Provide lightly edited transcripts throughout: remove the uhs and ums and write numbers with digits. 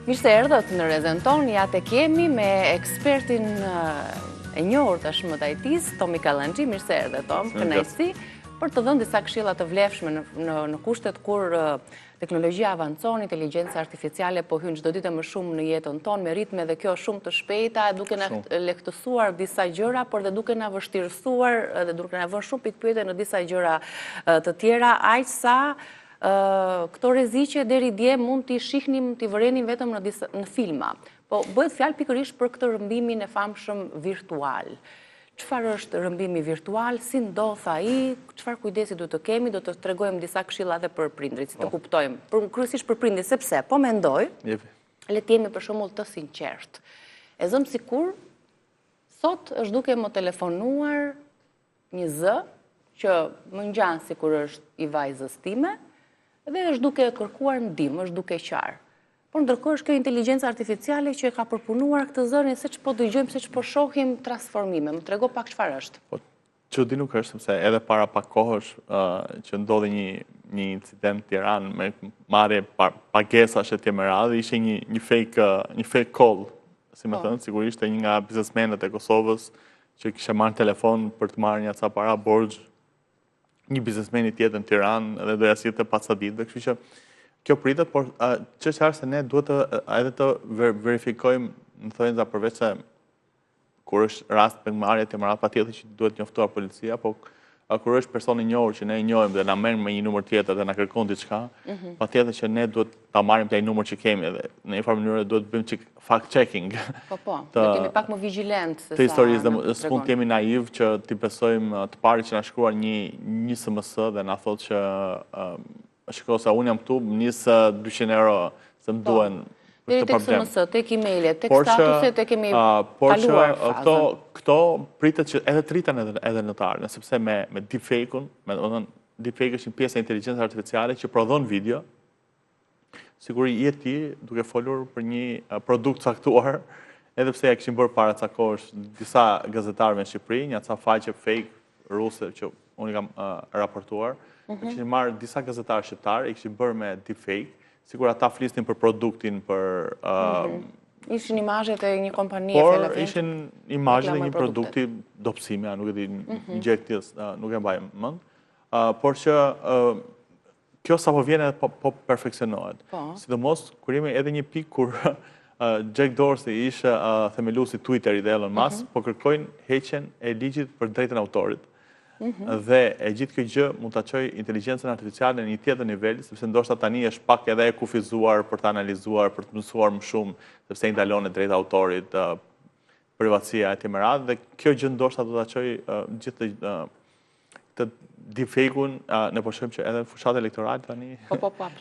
Mirë se erdhët në Rrezën tonë, ja tek kemi me ekspertin e njohur tashmë të IT-s, Tomi Kallanxhi. Mirë se erdhët, Tom, kënaqësi, për të dhënë disa këshilla të vlefshme në kushtet kur teknologjia avancon, inteligjenca artificiale po hyn çdo ditë më shumë në jetën tonë, me ritme dhe kjo shumë të shpejta, duke na lehtësuar disa gjëra, por dhe duke na vështirësuar dhe duke na vënë shumë pikpyetje në disa gjëra të tjera, aq sa këto rreziqe deri dje mund t'i shihnim, t'i vërenim vetëm në filma. Po bëhet fjalë pikërisht për këtë rrëmbimin e famshëm virtual. Çfarë është rrëmbimi virtual, si ndodh ai, çfarë kujdesi duhet të kemi, do të tregojmë disa këshilla edhe për prindrit, si të kuptojmë. Kryesisht për prindrit, sepse po mendoj, le të jemi për shembull të sinqert. E zëm sikur sot është duke më telefonuar një zë që më ngjan sikur është i vajzës time, dhe është duke kërkuar ndihmë, është duke qarë. Por ndërkohë është kjo inteligjenca artificiale që e ka përpunuar këtë zërin, se që po dëgjojmë, se që po shohim transformime. Më trego pak çfarë është. Po, çudi nuk është, sepse edhe para pak kohësh që ndodhi një incident në Tiranë me marrje pagesash etj me radhë, ishte një fake call, si më thënë, sigurisht e një nga biznesmenët e Kosovës që kishte marrë telefon për të marrë një ca para borxh një biznesmeni tjetër në Tiranë dhe doja sillte pas sa ditëve, kështu që kjo pritet, por çështja është se ne duhet edhe të verifikojmë, në thonjza përveç se kur është rast pengmarrje të marrë, patjetër që duhet njoftuar policia, po kur është person i njohur që ne e njohim dhe na merr me një numër tjetër dhe na kërkon diçka, patjetër që ne duhet ta marrim te ai numër që kemi dhe në një farë mënyrë duhet bëjmë çik fact checking. Po, do të jemi pak më vigjilent se sa. Të historisë dhe s'mund të jemi naiv që t'i besojmë të parit që na shkruar një SMS dhe na thotë që shikoj se unë jam këtu, nis 200 euro se më duhen për këtë problem. Tek SMS, tek email-et, tek statuset e kemi kaluar fazën. Këto pritet që edhe triten edhe notarët, sepse me deepfake-un, deepfake është një pjesë e inteligjencës artificiale që prodhon video, siguri je ti duke folur për një produkt caktuar, edhe pse ja kishin bërë para ca kohësh disa gazetarëve në Shqipëri, një ca faqe fake ruse që unë kam raportuar, kishin marrë disa gazetarë shqiptarë, i kishin bërë me deepfake, sigur ata flisnin për produktin, për ishin imazhet e një kompanie por ishin imazhet e një produkti dobësimi, nuk e di, një gjë tjetër, nuk e mbaj mend. Por që kjo sapo vjen edhe po perfeksionohet. Sidomos kur jemi edhe një pikë kur Jack Dorsey ishte themeluesi Twitterit dhe Elon Musk, po kërkojnë heqjen e ligjit për drejtën e autorit. Dhe e gjithë kjo gjë mund ta çojë inteligjencën artificiale në një tjetër nivel, sepse ndoshta tani është pak edhe e kufizuar për të analizuar, për të mësuar më shumë, sepse i ndalon e drejtë autorit, privatësia etj me radhë, dhe kjo gjë ndoshta do ta çojë gjithë të deepfake-un, ne po shohim që edhe në fushat elektorale tani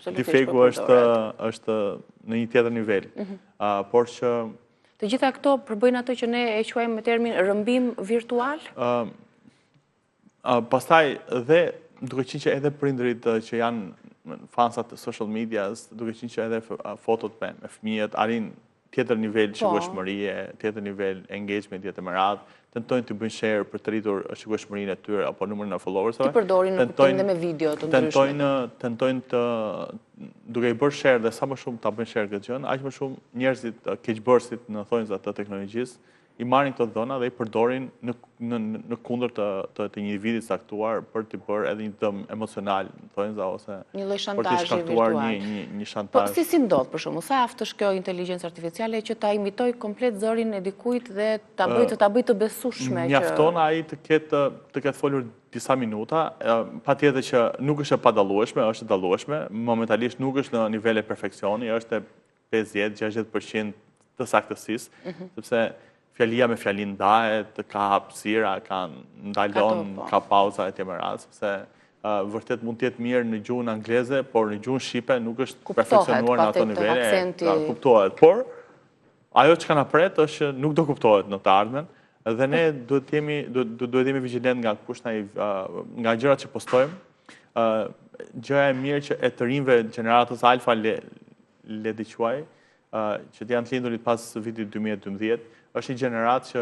deepfake-u është në një tjetër nivel. Por që të gjitha këto përbëjnë ato që ne e quajmë me termin rrëmbim virtual? Pastaj dhe duke qenë që edhe prindrit që janë fansat të social medias, duke qenë që edhe fotot me fëmijët arrin tjetër nivel shikueshmërie, tjetër nivel engagement tjetër me radhë, tentojnë të bëjnë share për të rritur shikueshmërinë e tyre apo numrin e followersave. Ti përdorin në kuptim dhe me video të ndryshme. Tentojnë të duke i bërë share dhe sa më shumë ta bëjnë share këtë gjë, aq më shumë njerëzit keqbërësit në thonjza të teknologjisë i marrin këto dhëna dhe i përdorin në kundër të një individi caktuar për të bërë edhe një dëm emocional, thonjza, ose një lloj për të shantazhi shkaktuar virtual. një shantazh. Po si ndodh për shkakun, sa aft është kjo inteligjencë artificiale që ta imitoj komplet zërin e dikujt dhe ta bëj të besueshme që mjafton ai të ketë folur disa minuta, patjetër që nuk është e padallueshme, është e dallueshme, momentalisht nuk është në nivele perfeksioni, është e 50-60% të saktësisë, sepse fjalia me fjalin ndahet, ka hapësira, ka ndalon, ka pauza etj me radhë, sepse vërtet mund të jetë mirë në gjuhën angleze, por në gjuhën shqipe nuk është perfeksionuar në ato nivele, kuptohet. Por ajo që na pret është nuk do kuptohet në të ardhmen, dhe ne duhet jemi vigjilent nga gjërat që postojmë. Gjëja e mirë që e të rinjve gjeneratës alfa le di quaj, që janë të lindurit pas vitit 2012, është një gjeneratë që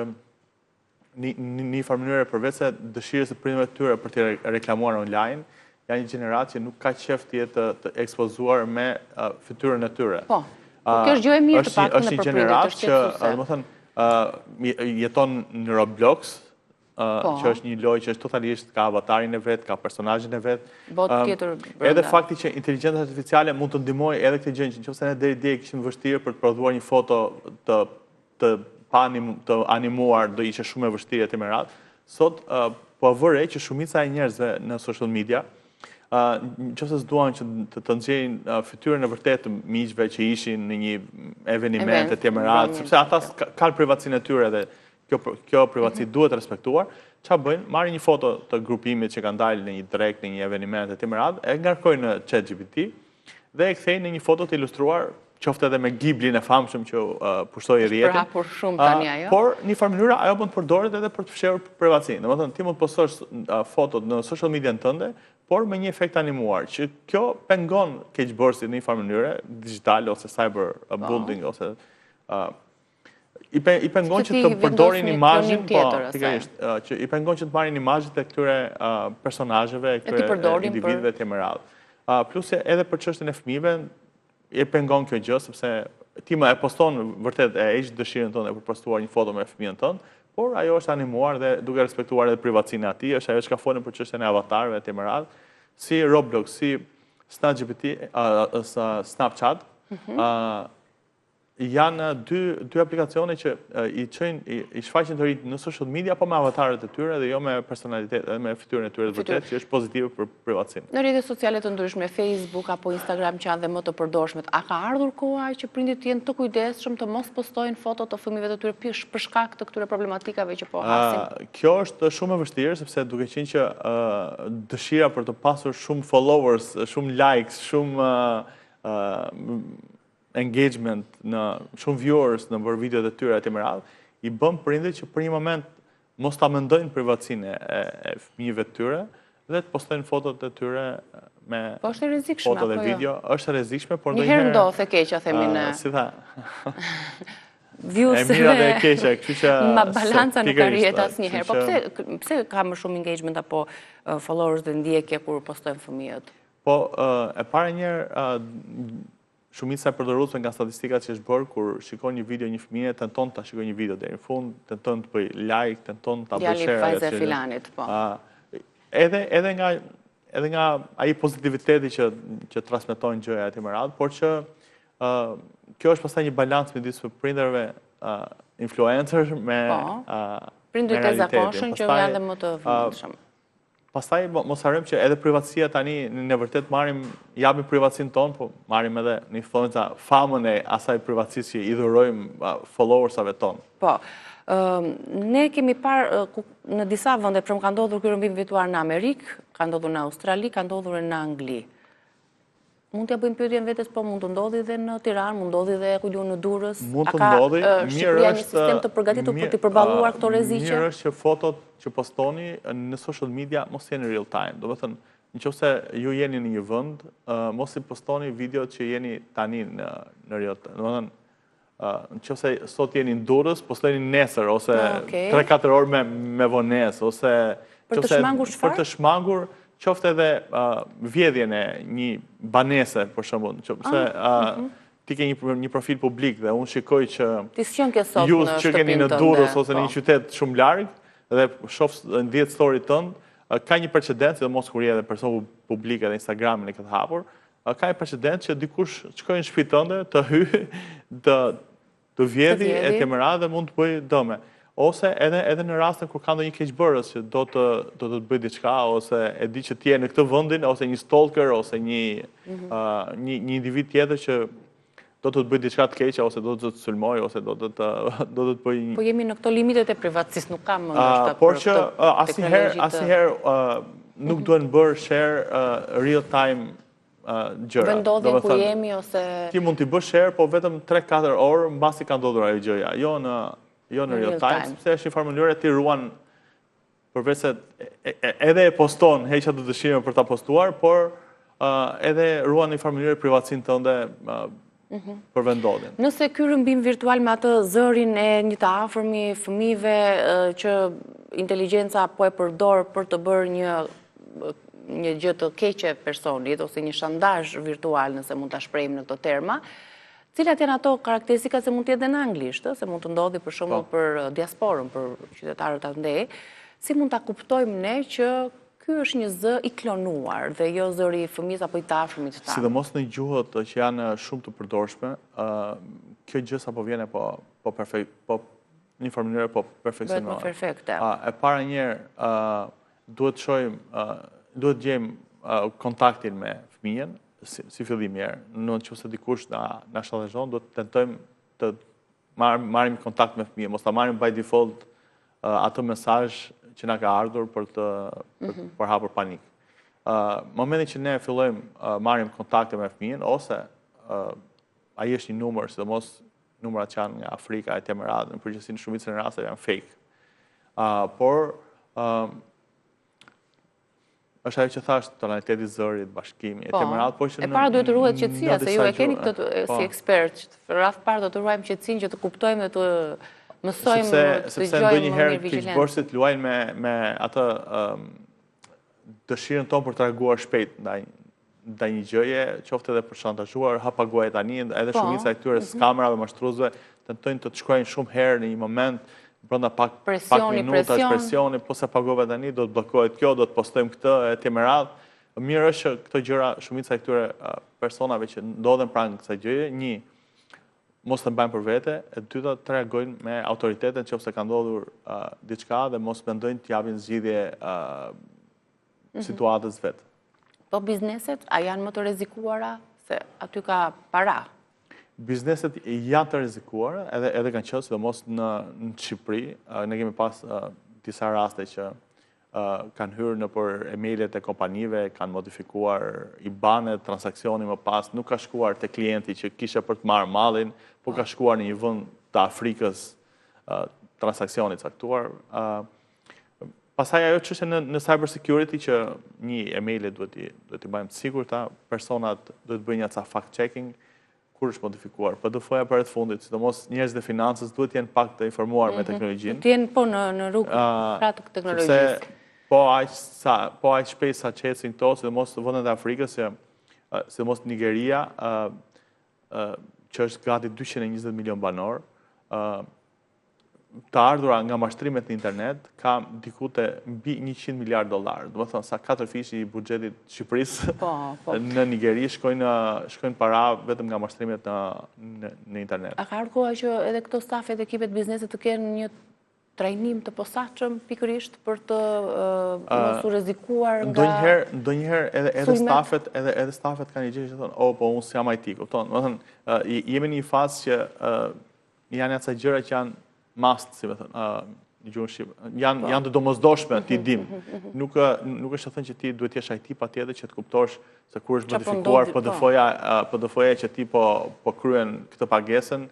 një farë mënyrë përveç se dëshirës e prindërve të tyre për të reklamuar online, janë një gjeneratë që nuk ka qef të jetë të ekspozuar me fytyrën e tyre. Kjo është gjë e mirë të paktën në përprindje të shqetësuese. Jeton në Roblox, që është një lojë që është totalisht ka avatarin e vet, ka personazhin e vet. Edhe fakti që inteligjenca artificiale mund të ndihmojë edhe këtë gjë, nëse ne deri dje kishim vështirë për të prodhuar një foto të animuar, do ishte shumë e vështirë etj. Sot po vëre që shumica e njerëzve në social media, nëse s'duan që të nxjerrin fytyrën e vërtetë të miqve që ishin në një eveniment etj. Sepse ata kanë privatësinë e tyre dhe kjo privatësi duhet respektuar, çfarë bëjnë? Marrin një foto të grupimit që kanë dalë në një drek, në një eveniment etj. E ngarkojnë në ChatGPT dhe e kthejnë në një foto të ilustruar, qoftë edhe me Ghiblin e famshëm që pushtoi rrjetin. Përhapur shumë tani ajo. Por në një mënyrë ajo mund të përdoret edhe për të fshehur privatësinë. Domethënë ti mund të postosh fotot në social median tënde, por me një efekt animuar, që kjo pengon keqbërësit në një mënyrë digital ose cyberbullying ose i pengon që të përdorin imazhin, që i pengon që të marrin imazhet e këtyre personazheve, e këtyre individëve etj. Plus edhe për çështjen e fëmijëve i pengon kjo gjë, sepse ti më e poston vërtet e heq dëshirën tënde për postuar një foto me fëmijën tënd, por ajo është animuar dhe duke respektuar edhe privatësinë e atij, është ajo që ka folën për çështjen e avatarëve etj. Si Roblox, si Snapchat, janë dy aplikacione që i shfaqin të rinjt në social media, po me avatarët e tyre dhe jo me personalitet, me fytyrën e tyre të vërtet, që është pozitive për privatësinë. Në rrjete sociale të ndryshme, Facebook apo Instagram që janë dhe më të përdorshmet, a ka ardhur koha që prindit jenë të kujdesshëm të mos postojnë foto të fëmijëve të tyre për shkak të këtyre problematikave që po hasin? Kjo është shumë e vështirë, sepse duke qenë që dëshira për të pasur shumë followers, shumë likes, shumë engagement, në shumë viewers në bërë videot e tyre etj. I bën prindit që për një moment mos ta mendojnë privatësinë e fëmijëve të tyre dhe të postojnë fotot e tyre me foto dhe video. Është e rrezikshme, por ndonjëherë ndodh e keqja themi ne. Si tha? Views e mira dhe e keqja, kështu që ma balanca nuk arrihet asnjëherë. Po pse ka më shumë engagement apo followers dhe ndjekje kur postojnë fëmijët? Po e para njëherë shumica e përdoruesve nga statistikat që është bërë, kur shikon një video një fëmije, tenton ta shikojë një video deri në fund, tenton të bëj like, tenton ta bëj share. Djali vajza filanit, po. Edhe nga ai pozitiviteti që transmetojnë gjëja etj. Por që kjo është pastaj një balancë midis prindërve influencer me prindërit e zakonshëm që janë dhe më të vëmendshëm. Pastaj mos harrojmë që edhe privatësia tani në vërtet japim privatësinë tonë, po marrim edhe në influenca famën e asaj privatësisë që i dhurojmë followersave tonë. Po. Ne kemi parë në disa vende, për ka ndodhur ky rrëmbim virtual në Amerikë, ka ndodhur në Australi, ka ndodhur në Angli. Mund t'ja bëjmë pyetjen vetes, po mund të ndodhi dhe në Tiranë, mund ndodhi dhe ku në Durrës. Mund të ndodhi, Shqipëria një sistem të përgatitur për të përballuar këto rreziqe. Mirë është që fotot që postoni në social media mos jenë real time. Do të thënë, nëse ju jeni në një vend, mos i postoni videot që jeni tani në real time. Do të thënë, nëse sot jeni në Durrës, postojeni nesër ose 3-4 orë me vonesë ose për të shmangur çfarë? Për të shmangur qoftë edhe vjedhjen e një banese, për shembull, se ti ke një profil publik dhe unë shikoj që ju që keni në Durrës ose në një qytet shumë larg dhe shoh në 10 story tënd, ka një precedencë, dhe mos kur je edhe person publik edhe Instagramin e këtë hapur, ka një precedencë që dikush shkojnë në shtëpinë tënde të hyjë, të vjedhë etj. Dhe mund të bëjë dëme. Ose edhe në rastin kur ka ndonjë keqbërës që do të bëjë diçka, ose e di që ti je në këtë vendin, ose një stalker, ose një individ tjetër që do të bëjë diçka të keqe, ose do të të sulmojë, ose do të të bëjë një... Po jemi në këto limitet e privatësisë, nuk kam por që asnjëherë nuk duhen bërë share real time gjëra. Vendodhjen ku jemi ose... Ti mund t'i bësh share, po vetëm 3-4 orë mbasi ka ndodhur ajo gjëja. Jo në real time, sepse është një farë mënyrë ti ruan përveç se edhe e poston, heq atë dëshirën për ta postuar, por edhe ruan një farë mënyrë privatësinë tënde për vendodhjen. Nëse ky rrëmbim virtual me atë zërin e një të afërmi fëmijëve që inteligjenca po e përdor për të bërë një gjë të keqe personit ose një shantazh virtual, nëse mund ta shprehim në këto terma, Cilat janë ato karakteristikat se mund të jetë në anglisht, se mund të ndodhi për shembull për diasporën, për qytetarët atje, si mund ta kuptojmë ne që ky është një zë i klonuar dhe jo zëri i fëmijës apo i tashmit të. Sidomos në gjuhët që janë shumë të përdorshme, kjo gjë sapo vjen po në një mënyrë po perfeksionuar. Bëhet më perfekte. E para njerë duhet gjejmë kontaktin me fëmijën si fillim njerë. Nëse dikush na shallëzon, do të tentojmë të marrim kontakt me fëmijën, mos ta marrim by default atë mesazh që na ka ardhur për hapur panik. Momentin që ne fillojmë marrim kontakte me fëmijën, ose ai është një numër, sidomos numrat që janë nga Afrika e Temerat, në përgjithësi në shumicën e rasteve janë fake. Por është ajo që thash, tonaliteti i zërit, bashkimi, e Temerat, po që e para duhet të ruhet qetësia, se ju e keni këtë si ekspert, në radh parë do të ruajmë qetësinë që të kuptojmë dhe të mësojmë të dëgjojmë. Sepse ndonjëherë keqbërësit luajnë me atë dëshirën tonë për të reaguar shpejt ndaj një gjëje, qoftë edhe për shantazhuar, paguaj tani, edhe shumica e këtyre skamerave mashtruesve tentojnë të shkruajnë shumë herë në një moment, brenda pak minutash presioni, po se pagove tani, do të bllokohet kjo, do të postojmë këtë etj me radhë. Mirë është që këto gjëra, shumica e këtyre personave që ndodhen pranë kësaj gjëje, një, mos të mbajnë për vete, e dyta të reagojnë me autoritetin nëse ka ndodhur diçka dhe mos mendojnë të japin zgjidhje situatës vetë. Po bizneset, a janë më të rrezikuara se aty ka para? Bizneset janë të rrezikuara, edhe kanë qenë sidomos në Shqipëri. Ne kemi pas disa raste që kanë hyrë nëpër emailet e kompanive, kanë modifikuar IBAN-et, transaksioni më pas nuk ka shkuar te klienti që kishte për të marrë mallin, por ka shkuar në një vend të Afrikës transaksioni caktuar. Pastaj ajo çështja në cyber security që një email duhet t'i bëjmë të sigurta, personat duhet bëjnë një fact checking kur është modifikuar. PDF-ja për të fundit, sidomos njerëzit e financës duhet të jenë pak të informuar me teknologjinë. Të jenë po në rrugë pra të teknologjisë. Po aq shpejt sa qesin këto, sidomos në vendet e Afrikës, sidomos Nigeria, që është gati 220 milion banor, të ardhura nga mashtrimet në internet ka diku te mbi $100 miliard. Do të thonë sa 4 fish i buxhetit të Shqipërisë në Nigeri shkojnë para vetëm nga mashtrimet në internet. A ka ardhur koha që edhe këto stafet e ekipet biznesit të kenë një trajnim të posaçëm pikërisht për të mos u rrezikuar nga ndonjëherë edhe stafet kanë një gjë që thonë, po unë s'jam IT, kupton? Do të thonë jemi në një fazë që janë ato gjëra që janë must, si më thënë, janë të domosdoshme ti dim. Nuk është të thënë që ti duhet jesh IT patjetër që të kuptosh se kur është modifikuar PDF-ja që ti po kryen këtë pagesën,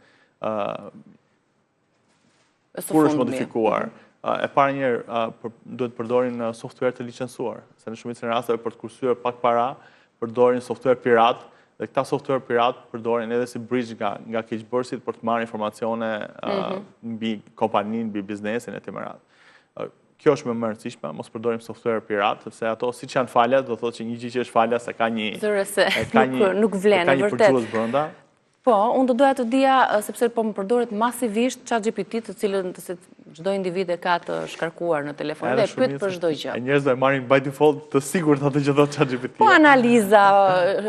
kur është modifikuar. E para njerë duhet përdorin software të licencuar, se në shumicën e rasteve për të kursyer pak para, përdorin software pirat, dhe këta software pirat përdorin edhe si bridge nga keqbërësit për të marrë informacione mbi kompaninë, mbi biznesin e të më radhë. Kjo është më rëndësishme, mos përdorim software pirat, sepse ato siç janë falas, do thotë që një gjë që është falas se ka një nuk vlen, në vërtet. përgjues brenda. Po, unë do doja të dija, sepse po më përdoret masivisht ChatGPT, të cilën çdo individ e ka të shkarkuar në telefon dhe pyet për çdo gjë. Njerëzit e marrin by default të sigurt atë që thotë ChatGPT. Po analiza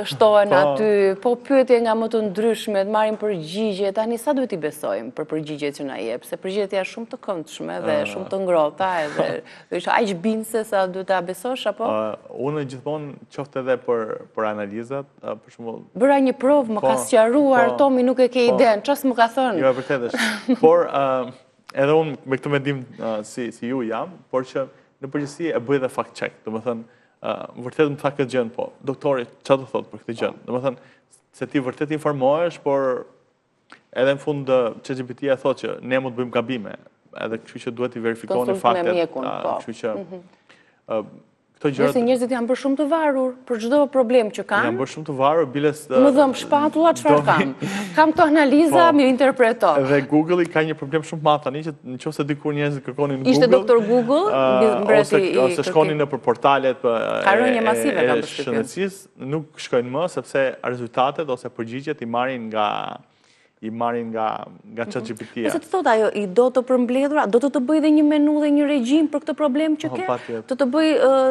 shtohen aty, po pyetje nga më të ndryshmet, marrin përgjigje. Tani sa duhet i besojmë për përgjigjet që na jep, se përgjigjet janë shumë të këndshme dhe shumë të ngrohta, edhe është aq bindse sa duhet ta besosh apo? Unë gjithmonë qoftë edhe për analizat, për shembull. Bëra një provë, më ka sqaruar, Tomi nuk e ke iden, çfarë më ka thënë? Jo, vërtet është. Por edhe unë me këtë mendim si ju jam, por që në përgjithësi e bëj dhe fact check. Domethënë, vërtet më tha këtë gjën, po. Doktori çfarë do thotë për këtë gjë? Domethënë, se ti vërtet informohesh, por edhe në fund ChatGPT-ja thotë që ne mund të bëjmë gabime, edhe kështu që duhet i verifikoni faktet. Kështu që Nëse njerëzit janë bërë shumë të varur për çdo problem që kanë. Janë bërë shumë të varur, biles më dhëm shpatulla, çfarë kam? Kam këto analiza, mi interpreto. Dhe Google-i ka një problem shumë të madh tani që nëse dikur njerëzit kërkonin në Google. Ishte doktor Google, ose shkonin nëpër portalet e shëndetësisë, nuk shkojnë më sepse rezultatet ose përgjigjet i marrin nga i marrin nga ChatGPT-ja. Nëse të thot ajo, i do të përmbledhura, do të bëj dhe një menu dhe një regjim për këtë problem që ke? Do të bëj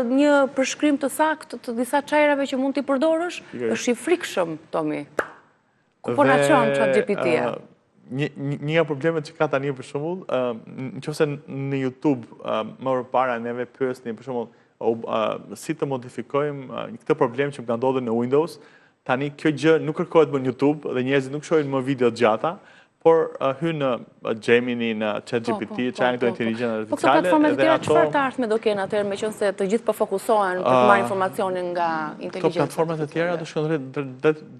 një përshkrim të saktë të disa çajrave që mund t'i përdorësh? Është i frikshëm, Tomi. Ku po na çon ChatGPT-ja? Një nga problemet që ka tani për shembull, nëse në YouTube më përpara neve pyesni për shembull si të modifikojmë këtë problem që më ka ndodhur në Windows, tani kjo gjë nuk kërkohet më në YouTube dhe njerëzit nuk shohin më video të gjata, por hyn në Gemini, në ChatGPT, çajin këto inteligjencë artificiale. Po këto platforma të tjera çfarë të ardhme do kenë atëherë meqense të gjithë po fokusohen për të marrë informacionin nga inteligjenca? Këto platforma të tjera do shkojnë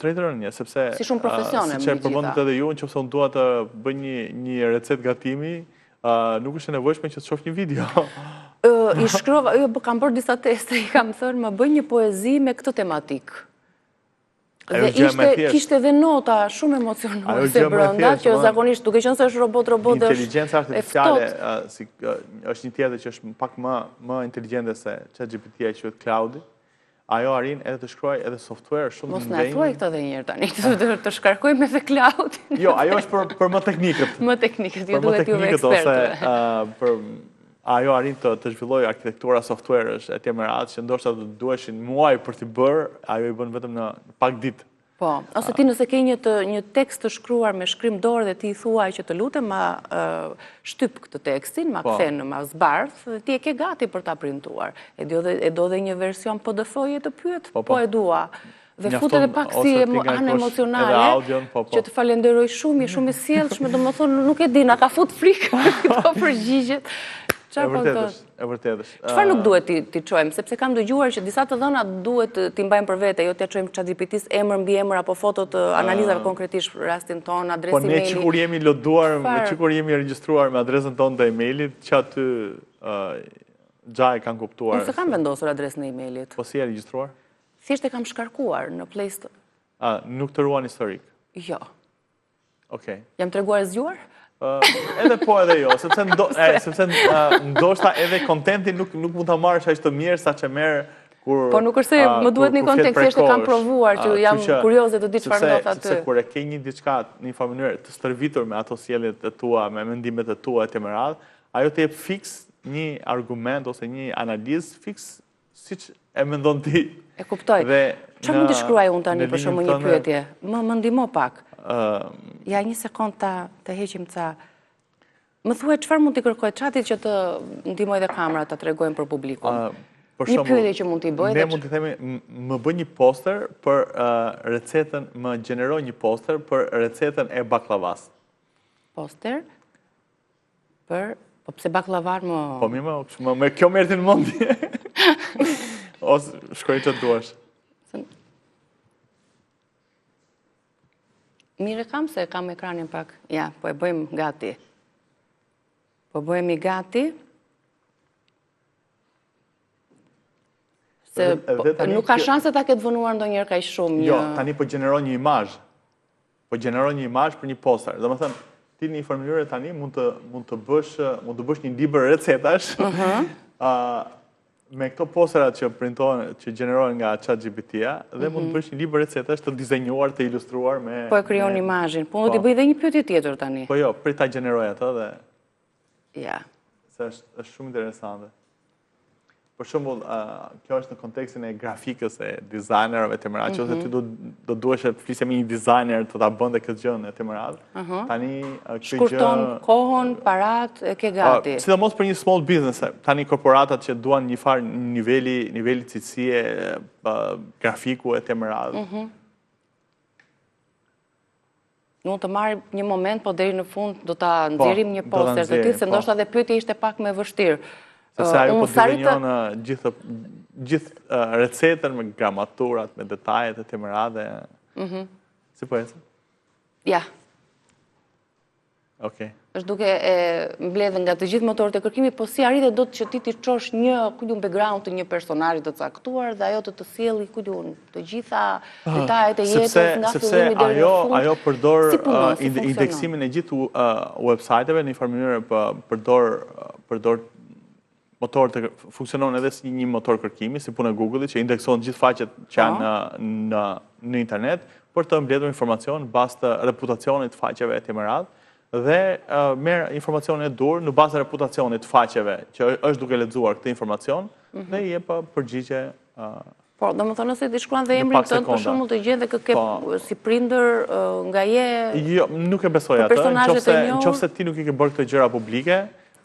drejt rënje, sepse si shumë profesione siç e përmendet edhe ju, nëse unë dua të bëj një recetë gatimi, nuk është e nevojshme që të shoh një video. I shkrova, kam bërë disa teste, i kam thënë më bëj një poezi me këtë tematik. Dhe kishte dhe nota shumë emocionuese brenda, që zakonisht duke qenë se është robot është inteligjenca artificiale është një tjetër që është pak më inteligjente se ChatGPT-ja që quhet Claude. Ajo arrin edhe të shkruaj edhe software shumë të mëdhenj. Mos na thuaj këtë edhe një herë tani, të shkarkojmë edhe Claudin. Jo, ajo është për më teknikët. Më teknikët, ju duhet juve ekspertë. Ajo arrin të zhvillojë arkitektura software-sh e tjerë me radhë që ndoshta do duheshin muaj për t'i bërë, ajo i bën vetëm në pak ditë. Po, ose ti nëse ke një tekst të shkruar me shkrim dorë dhe ti i thuaj që të lutem ma shtyp këtë tekstin, ma kthen, ma zbardh, dhe ti e ke gati për ta printuar. E do dhe një version PDF-je të pyet, po e dua. Dhe fut edhe pak si anë emocionale, që të falenderoj shumë i sjellshme, domethënë nuk e di, na ka fut frikë këto përgjigjet. E vërtetë është. Çfarë nuk duhet t'i çojmë, sepse kam dëgjuar që disa të dhëna duhet t'i mbajmë për vete, jo t'ia çojmë ChatGPT-s emër mbi emër apo foto të analizave konkretisht për rastin ton, adresë emaili. Po ne çikur jemi loduar, çikur jemi regjistruar me adresën tonë të emailit, që aty gjaj kanë kuptuar. Unë se kam vendosur adresën e emailit. Po si e regjistruar? Thjesht e kam shkarkuar në Play Store. Nuk të ruan historik? Jo. Okej. Jam treguar e zgjuar? Edhe po edhe jo, sepse ndoshta edhe kontentin nuk mund ta marrësh aq të mirë sa që merr kur. Po nuk është se më duhet një kontekst, thjesht e kam provuar që jam kurioze të di çfarë ndodh aty. Sepse kur e ke një diçka në një mënyrë të stërvitur me ato sjelljet e tua, me mendimet e tua etj me radhë, ajo të jep fiks një argument ose një analizë fiks siç e mendon ti. E kuptoj. Çfarë mund të shkruaj unë tani për shkakun një pyetje? Më ndihmo pak. Ja, një sekond të heqim ca. Më thuaj çfarë mund t'i kërkoj chatit që të ndihmoj dhe kamerat ta tregojmë për publikun. Një pyetje që mund t'i bëj. Ne mund t'i themi më bëj një poster për recetën, më gjeneroj një poster për recetën e baklavas. Poster për, po pse baklavar më. Po mirë, me kjo merrti në mendje. Ose shkoj që duash. Mire kam se kam ekranin pak. Ja, po e bëjmë gati. Po bëjmë gati. Se nuk ka shanse ta ketë vënuar ndonjëherë kaq shumë një. Jo, tani po gjeneron një imazh. Po gjeneron një imazh për një poster. Domethënë, ti në një mënyrë tani mund të bësh një libër recetash. Me këto posterat që printohen, që gjenerohen nga ChatGPT-ja, dhe mund të bësh një libër recetash të dizenjuar, të ilustruar me. Po e krijon imazhin. Po do t'i bëj edhe një pyetje tjetër tani. Po jo, prit ta gjeneroj atë dhe. Ja. Se është shumë interesante. Për shembull, kjo është në kontekstin e grafikës e dizajnerëve të mëradh, ose ti do duhesh të flisë me një dizajner të ta bënte këtë gjë në të mëradh. Tani kjo gjë shkurton kohën, parat, e ke gati. Sidomos për një small business, tani korporatat që duan një farë niveli cilësie grafiku e të mëradh. Mund të marrim një moment, po deri në fund do ta nxjerrim një poster të tillë, se ndoshta edhe pyetja ishte pak më e vështirë. Sepse ajo po dizenjon gjithë recetën me gramaturat, me detajet e të mëradhe. Si po ecë? Ja. Okej. Është duke e mbledhur nga të gjithë motorët e kërkimit, po si arritet dot që ti të çosh një background të një personazhi të caktuar dhe ajo të sjellë të gjitha detajet e jetës nga fillimi deri në fund. Ajo përdor indeksimin e gjithë websajteve në një farë mënyrë përdor funksionon edhe si një motor kërkimi, si punë e Google-it, që indekson gjithë faqet që janë në internet, për të mbledhur informacion bazë të reputacionit të faqeve e me radhë, dhe merr informacionin e dur në bazë të reputacionit të faqeve që është duke lexuar këtë informacion dhe i jep përgjigje. Po, domethënë nëse ti shkruan dhe emrin tënd për shembull të gjen dhe ke si prindër nga je. Jo, nuk e besoj atë. Nëse ti nuk i ke bërë këto gjëra publike,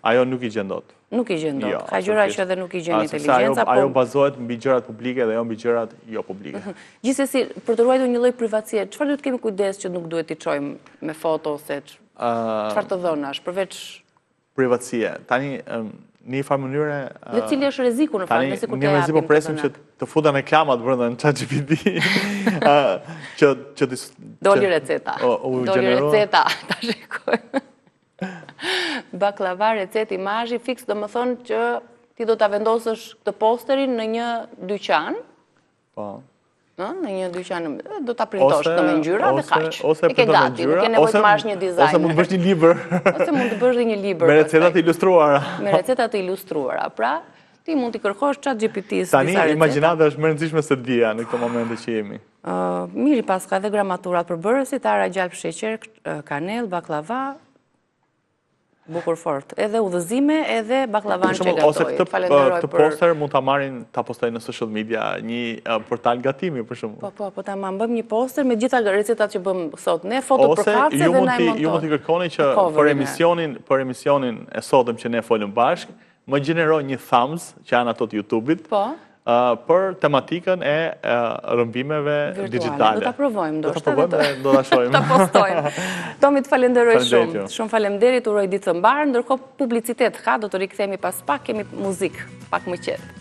ajo nuk i gjen dot. Nuk i gjen dot. Ka gjëra që edhe nuk i gjen inteligjenca, po ajo bazohet mbi gjërat publike dhe jo mbi gjërat jo publike. Gjithsesi, për të ruajtur një lloj privatësie, çfarë duhet kemi kujdes që nuk duhet t'i çojmë me foto ose çfarë të dhënash përveç privatësie. Tani në një farë mënyre dhe cili është rreziku në fakt, nëse kur të japim. Ne rreziku presim që të futen reklamat brenda në ChatGPT që doli receta. Doli receta, ta shikoj. Baklava, recet, imazhi fiks, domethënë që ti do ta vendosësh këtë posterin në një dyqan. Po. Në një dyqan do ta printosh këtë me ngjyra dhe kaq. Ose ke gati, nuk ke nevojë të marrësh një dizajn. Ose mund të bësh një libër. Ose mund të bësh dhe një libër. Me receta të ilustruara. Me receta të ilustruara. Pra, ti mund t'i kërkosh ChatGPT-s disa receta. Tani imagjinata është më e rëndësishme se dia në këtë moment që jemi. Miri pas ka dhe gramaturat përbërësit, ara, gjalp, sheqer, kanel, baklava, bukur fort. Edhe udhëzime, edhe baklavan që gatoj. Ose këtë poster mund ta marrin, ta postojnë në social media, një portal gatimi për shembull. Po, ta bëjmë një poster me gjitha recetat që bëm sot ne, foto përkatëse dhe na i montojmë. Ju mund t'i kërkoni që për emisionin e sotëm që ne folëm bashkë, më gjeneroj një thumbs që janë ato të YouTube-it. Për tematikën e rrëmbimeve digjitale. Do ta provojmë, do ta shohim. Ta postojmë. Tomi, të falenderoj shumë. Shumë faleminderit, uroj ditë të mbarë, ndërkohë publicitet ka, do të rikthehemi pas pak, kemi muzikë pak më qetë.